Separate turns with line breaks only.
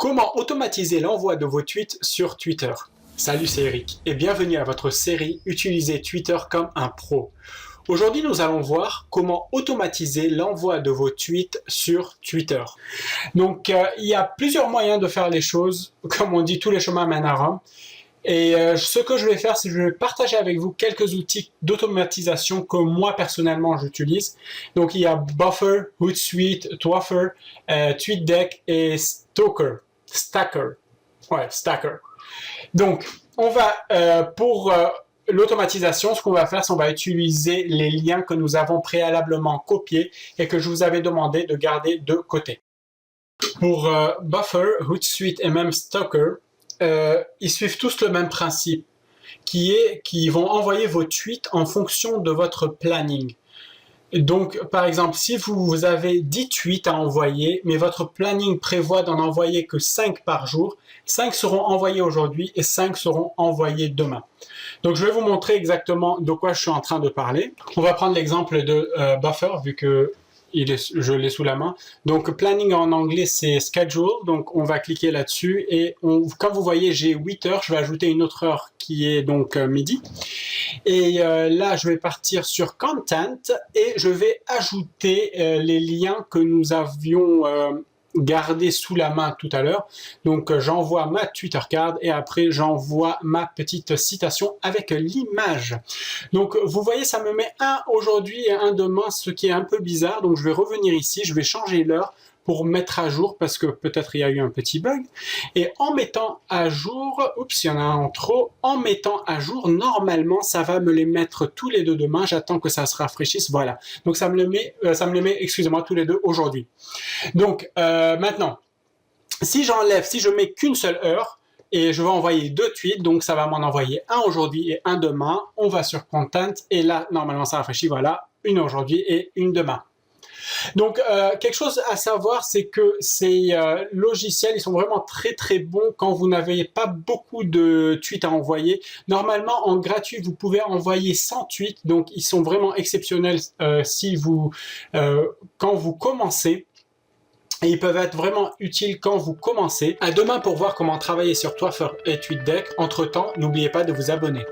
Comment automatiser l'envoi de vos tweets sur Twitter? Salut, c'est Eric et bienvenue à votre série Utiliser Twitter comme un pro. Aujourd'hui, nous allons voir comment automatiser l'envoi de vos tweets sur Twitter. Donc, il y a plusieurs moyens de faire les choses. Comme on dit, tous les chemins mènent à Rome. Et ce que je vais faire, c'est que je vais partager avec vous quelques outils d'automatisation que moi, personnellement, j'utilise. Donc, il y a Buffer, Hootsuite, Twuffer, TweetDeck et Stacker. Ouais, Stacker. Donc, on va, pour l'automatisation, ce qu'on va faire, c'est qu'on va utiliser les liens que nous avons préalablement copiés et que je vous avais demandé de garder de côté. Pour Buffer, Hootsuite et même Stacker, ils suivent tous le même principe, qu'ils vont envoyer vos tweets en fonction de votre planning. Donc, par exemple, si vous avez 10 tweets à envoyer, mais votre planning prévoit d'en envoyer que 5 par jour, 5 seront envoyés aujourd'hui et 5 seront envoyés demain. Donc, je vais vous montrer exactement de quoi je suis en train de parler. On va prendre l'exemple de Buffer, vu que je l'ai sous la main. Donc, planning en anglais, c'est schedule. Donc, on va cliquer là-dessus et comme vous voyez, j'ai 8 heures. Je vais ajouter une autre heure qui est donc midi. Et là, je vais partir sur Content et je vais ajouter les liens que nous avions gardés sous la main tout à l'heure. Donc, j'envoie ma Twitter card et après, j'envoie ma petite citation avec l'image. Donc, vous voyez, ça me met un aujourd'hui et un demain, ce qui est un peu bizarre. Donc, je vais revenir ici, je vais changer l'heure pour mettre à jour parce que peut-être il y a eu un petit bug. Et en mettant à jour, oups, il y en a un en trop, en mettant à jour, normalement, ça va me les mettre tous les deux demain. J'attends que ça se rafraîchisse, voilà. Donc, ça me les met, excusez-moi, tous les deux aujourd'hui. Donc, maintenant, si je mets qu'une seule heure, et je vais envoyer 2 tweets, donc ça va m'en envoyer un aujourd'hui et un demain. On va sur Content, et là, normalement, ça rafraîchit, voilà, une aujourd'hui et une demain. Donc, quelque chose à savoir, c'est que ces logiciels, ils sont vraiment très très bons quand vous n'avez pas beaucoup de tweets à envoyer. Normalement, en gratuit, vous pouvez envoyer 100 tweets, donc ils sont vraiment exceptionnels quand vous commencez. Et ils peuvent être vraiment utiles quand vous commencez. À demain pour voir comment travailler sur Twuffer et TweetDeck. Entre-temps, n'oubliez pas de vous abonner.